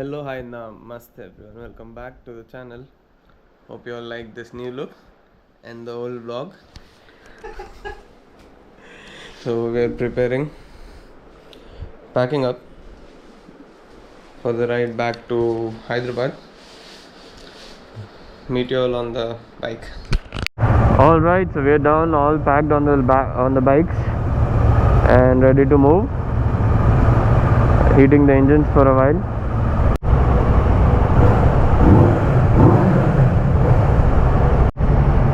Hello, hi, namaste everyone. Welcome back to the channel. Hope you all like this new look and the old vlog. So we are preparing, packing up for the ride back to Hyderabad. Meet you all on the bike. All right, so we are down, all packed on the bikes and ready to move. Heating the engines for a while.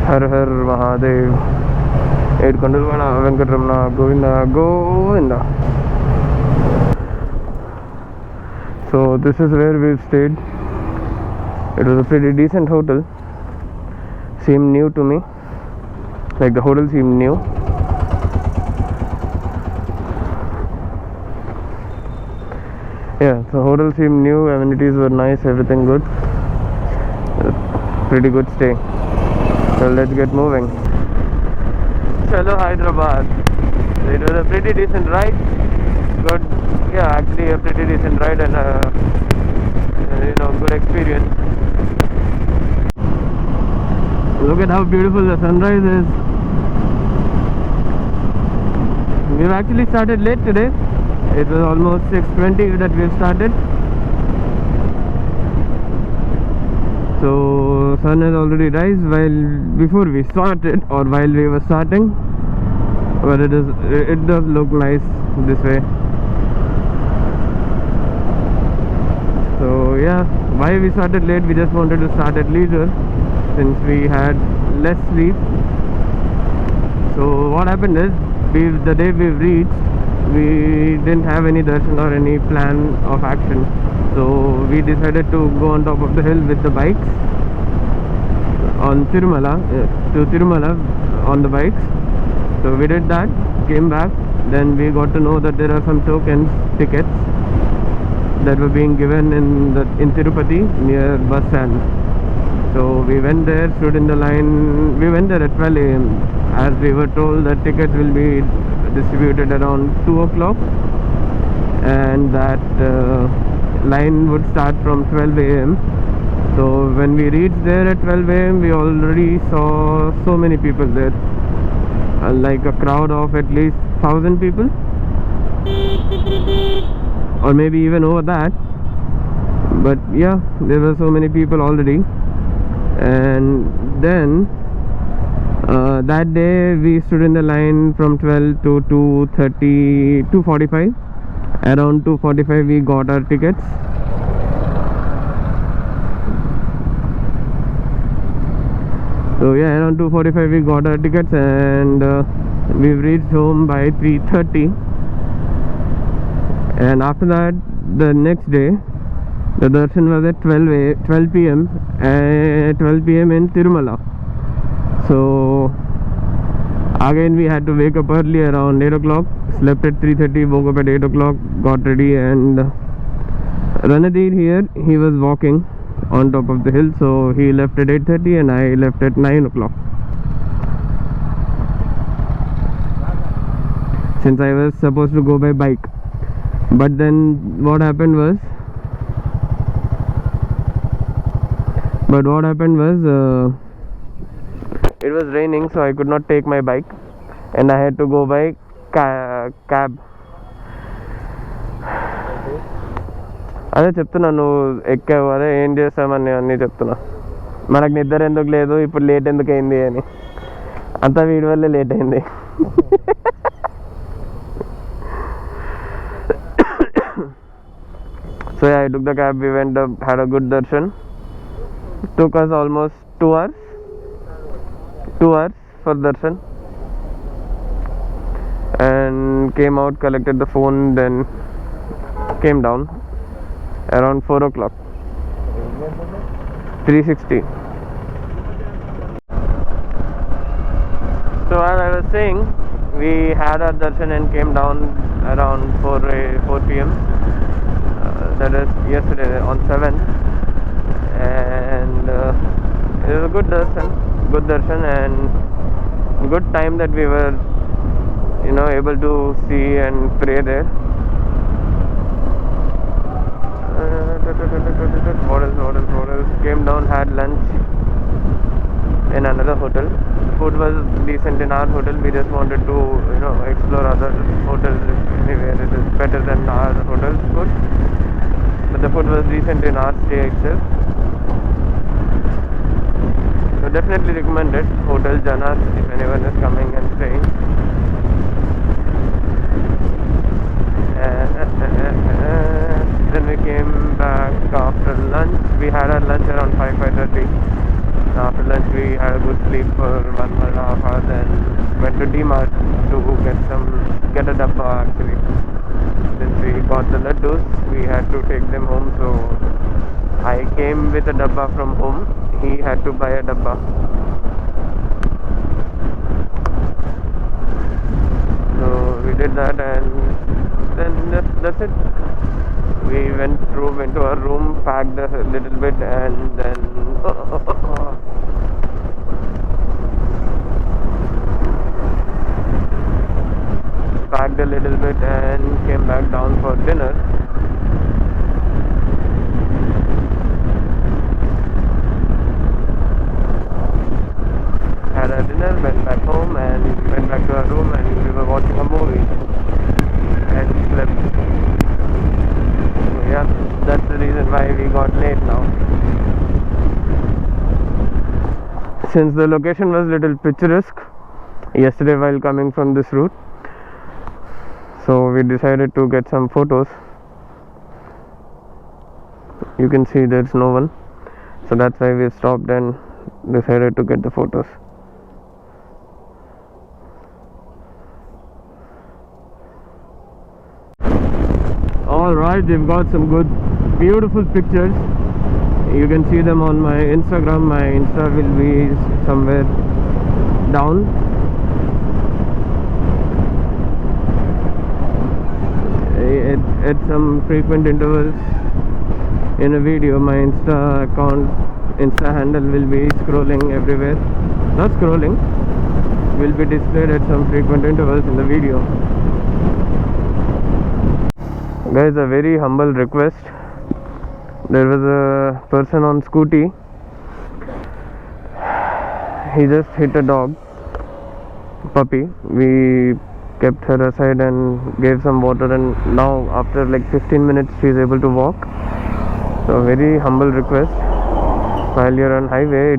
Har Har Mahadev. Edkondulvana Venkatramana Govinda Govinda. So this is where we've stayed. It was a pretty decent hotel. Seemed new to me. Like the hotel seemed new. Yeah, the hotel seemed new. Amenities were nice. Everything good. Pretty good stay. So let's get moving. Chalo Hyderabad. It was a pretty decent ride. Good, yeah, actually a pretty decent ride and good experience. Look at how beautiful the sunrise is. We've actually started late today. It was almost 6:20 that we've started. So sun has already risen before we started or while we were starting, but it does look nice this way. So yeah, why we started late? We just wanted to start at leisure since we had less sleep. So what happened is, the day we reached, we didn't have any darshan or any plan of action. So we decided to go on top of the hill with the bikes on Tirumala, to Tirumala on the bikes. So we did that, came back, then we got to know that there are some tickets that were being given in Tirupati near bus stand. So we went there, stood in the line. We went there at 12 AM as we were told that tickets will be distributed around 2 o'clock and that line would start from 12 AM. So when we reached there at 12 AM, we already saw so many people there, like a crowd of at least 1,000 people, or maybe even over that. But yeah, there were so many people already. And then that day we stood in the line from 12 to 2:30, 2:45. Around 2:45 we got our tickets. So yeah, around 2:45 we got our tickets, and we've reached home by 3:30. And after that, the next day, the darshan was at 12 PM in Tirumala. So again we had to wake up early around 8 o'clock. Slept at 3:30, woke up at 8 o'clock, got ready, and Ranadir here, he was walking on top of the hill, so he left at 8:30 and I left at 9 o'clock. Since I was supposed to go by bike. But then what happened was it was raining, so I could not take my bike and I had to go by cab. అదే చెప్తున్నా, నువ్వు ఎక్కావు, అదే ఏం చేస్తామని అన్నీ చెప్తున్నా. మనకు నిద్ర ఎందుకు లేదు, ఇప్పుడు లేట్ ఎందుకు అయింది అని. అంతా వీడి వల్లే లేట్ అయింది. So yeah, I took the cab, we went up, had a good darshan. Took us almost 2 hours for darshan, and came out, collected the phone, then came down around 4 o'clock. 360. So as I was saying, we had our darshan and came down around 4 PM. That is yesterday on 7th, and it was a good darshan and good time that we were able to see and pray there. What else? Came down, had lunch in another hotel. Food was decent in our hotel. We just wanted to, explore other hotels if anywhere it is better than our hotel's food. But the food was decent in our stay itself. So definitely recommended Hotel Janas if anyone is coming and staying. Then we came back after lunch. We had our lunch around 5:30. After lunch we had a good sleep for 1.5 hours. Then went to D-Mart to get a dabba actually. Since we got the laddus, we had to take them home. So I came with a dabba from home. He had to buy a dabba. So we did that, and then that's it. We went to our room, packed a little bit, and then packed a little bit and came back down for dinner. Had our dinner, went back home, and went back to our room, and we were watching a movie and slept. So yeah, that's the reason why we got late now. Since the location was little picturesque yesterday while coming from this route, so we decided to get some photos. You can see there's no one, so that's why we stopped and decided to get the photos. Alright, they've got some good beautiful pictures. You can see them on my Instagram. My Insta will be somewhere down. At some frequent intervals in a video, my Insta handle will be scrolling everywhere. Not scrolling, will be displayed at some frequent intervals in the video. Guys, a very humble request. There was a person on scooty. He just hit a dog, puppy. We kept her aside and gave some water, and now after like 15 minutes she is able to walk. So very humble request. While you're on highway,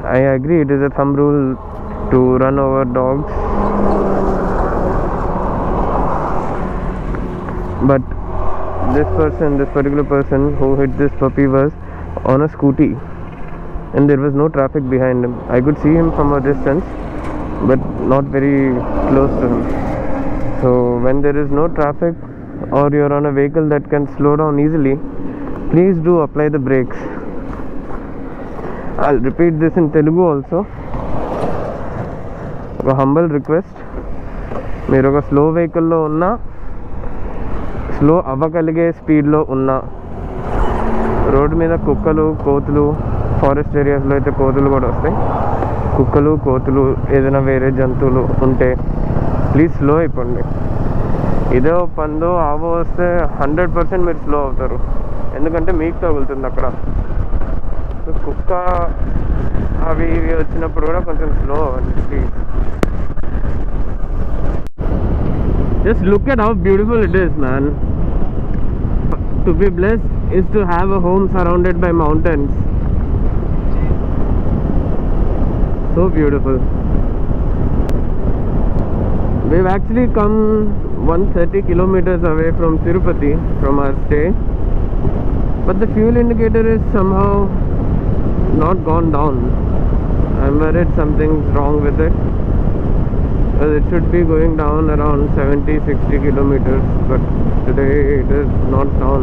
I agree, it is a thumb rule to run over dogs, but this particular person who hit this puppy was on a scooty, and there was no traffic behind him. I could see him from a distance, but not very close to him. So when there is no traffic, or you're on a vehicle that can slow down easily, please do apply the brakes. I'll repeat this in Telugu also. A humble request. మీరు ఒక slow వెహికల్లో ఉన్నా, slow అవ్వగలిగే స్పీడ్లో ఉన్నా, road మీద కుక్కలు, కోతులు, forest ఏరియాస్లో అయితే కోతులు కూడా వస్తాయి, కుక్కలు, కోతులు, ఏదైనా వేరే జంతువులు ఉంటే ప్లీజ్ స్లో అయిపోండి. ఇదో పందో ఆవో వస్తే 100% మీరు స్లో అవుతారు, ఎందుకంటే మీకు తగులుతుంది అక్కడ. కుక్క అవి ఇవి వచ్చినప్పుడు కూడా కొంచెం స్లో అవ్వండి please. Just look at how beautiful it is, man. To be blessed is to have a home surrounded by mountains. So beautiful. We've actually come 130 kilometers away from Tirupati, from our stay, but the fuel indicator is somehow not gone down. I'm worried something's wrong with it, because it should be going down around 70-60 kilometers, but today it is not down.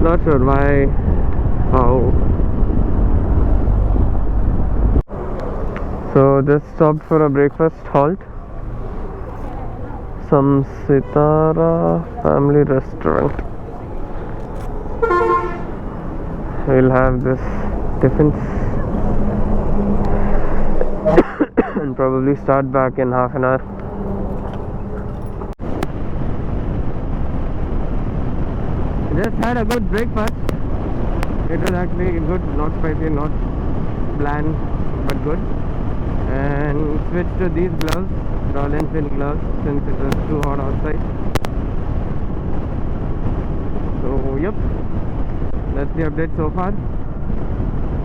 Not sure why, how. So just stopped for a breakfast halt. Some Sitara family restaurant. We'll have this tiffins and probably start back in half an hour. Just had a good breakfast. It was actually good, not spicy, not bland, but good. And switched to these gloves, Royal Enfield gloves, since it was too hot outside. So yep, that's the update so far.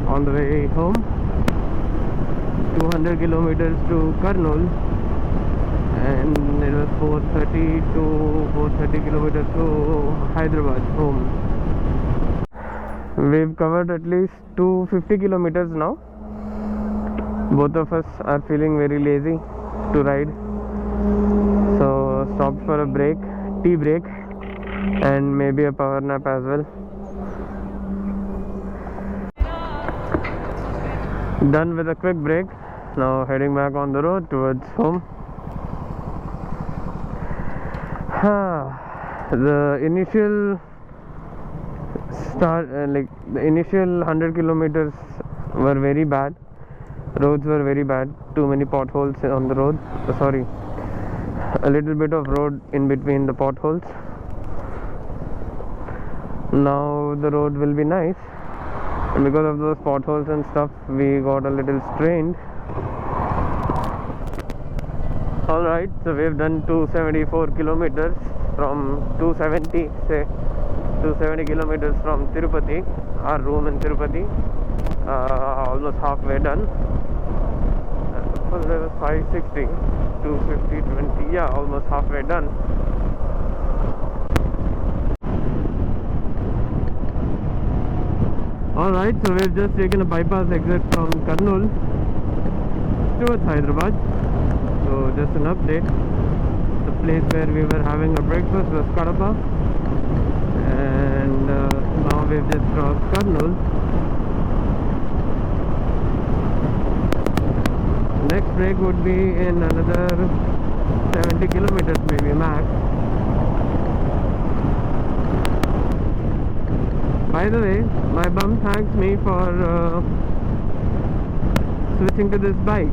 On the way home, 200 kilometers to Kurnool, and it was 430 kilometers to Hyderabad home. We've covered at least 250 kilometers now. Both of us are feeling very lazy to ride, so stopped for a break, tea break, and maybe a power nap as well. Done with a quick break. Now heading back on the road towards home. The initial the initial 100 kilometers were very bad. Roads were very bad. Too many potholes on the road. Sorry, a little bit of road in between the potholes. Now the road will be nice, and because of those potholes and stuff, we got a little strained. Alright, so we've done 274 kilometers from 270 kilometers from Tirupati, our room in Tirupati. Almost halfway done. There was 560, 250, 20, yeah, almost halfway done. Alright, so we've just taken a bypass exit from Kurnool towards Hyderabad. So just an update. The place where we were having a breakfast was Kadapa, and now we've just crossed Kurnool. Next break would be in another 70 kilometers maybe max. By the way, my bum thanks me for switching to this bike.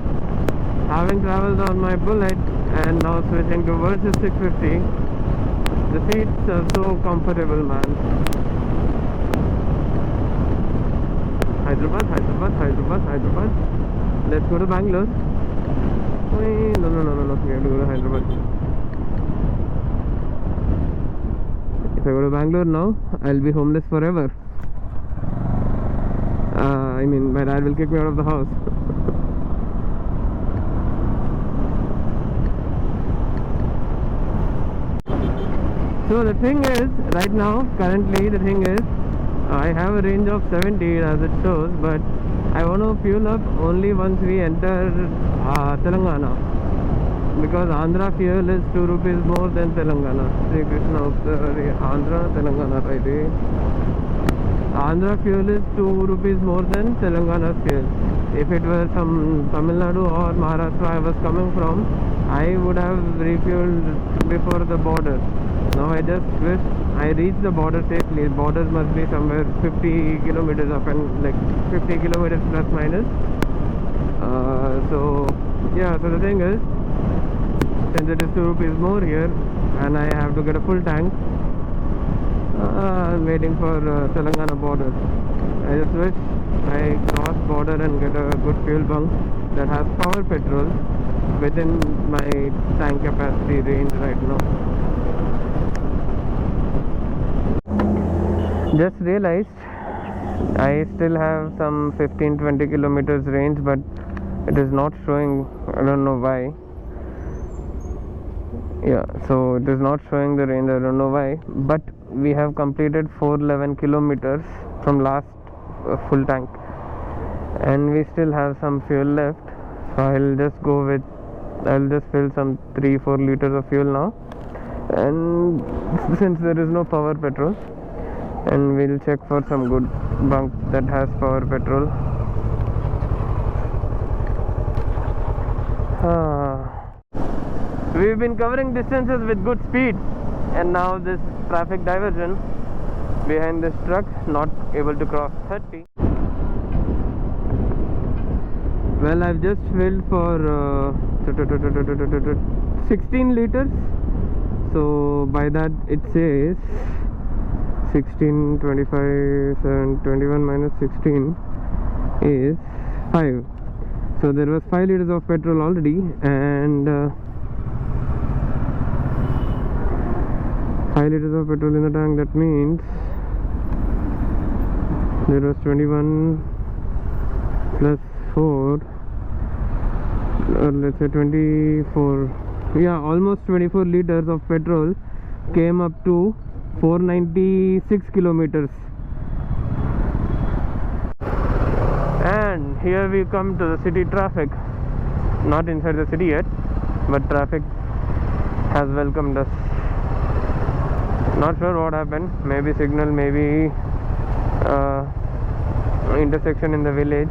Having travelled on my Bullet and now switching to Versus 650, the seats are so comfortable, man. Hyderabad, Hyderabad, Hyderabad, Hyderabad. Let's go to Bangalore. No, we have to go to Hyderabad. If I go to Bangalore now, I'll be homeless forever. I mean, my dad will kick me out of the house. So the thing is, right now, currently the thing is, I have a range of 70 as it shows, but I want to fuel up only once we enter Telangana, because Andhra fuel is 2 rupees more than Telangana. Sri Krishna Andhra, Telangana, right? Andhra fuel is 2 rupees more than Telangana's fuel. If it were some Tamil Nadu or Maharashtra I was coming from, I would have refueled before the border. Now I just wish I reached the border safely. Borders must be somewhere 50 kilometers up and like 50 kilometers plus minus. So yeah, so the thing is, since it is 2 rupees more here and I have to get a full tank, I'm waiting for Telangana border. I just wish I cross border and get a good fuel bunk that has power petrol within my tank capacity range right now. Just realized I still have some 15-20 kilometers range, but it is not showing. I don't know why. Yeah, so it is not showing the range. I don't know why, but we have completed 411 kilometers from last full tank, and we still have some fuel left. So I'll just fill some 3-4 liters of fuel now, and since there is no power petrol, and we'll check for some good bunk that has power petrol. We've been covering distances with good speed, and now this traffic diversion behind this truck, not able to cross 30. Well, I've just filled for 16 liters, so by that it says 16, 25, 7, 21 minus 16 is 5. So there was 5 liters of petrol already, and 5 liters of petrol in the tank. That means there was 21 plus 4, or let's say 24, yeah, almost 24 liters of petrol came up to 496 kilometers. And here we come to the city traffic. Not inside the city yet, but traffic has welcomed us. Not sure what happened. Maybe signal, maybe intersection in the village.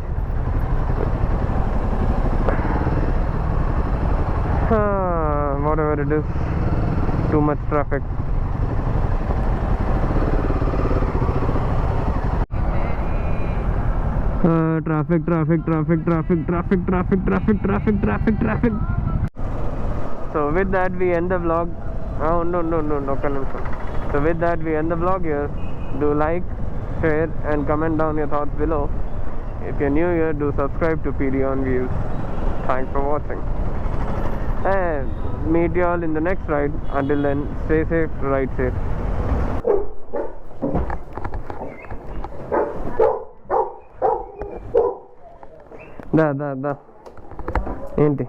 Whatever it is, too much traffic. Traffic. So with that we end the vlog. Oh no, so with that we end the vlog here. Do like, share and comment down your thoughts below. If you're new here, do subscribe to PD OnWheels. Thanks for watching, and meet you all in the next ride. Until then, stay safe, ride safe. Da ఏంటి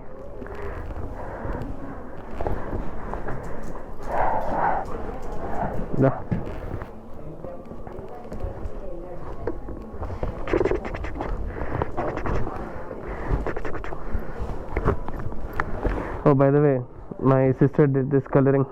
da. Oh, by the way, my sister did this coloring.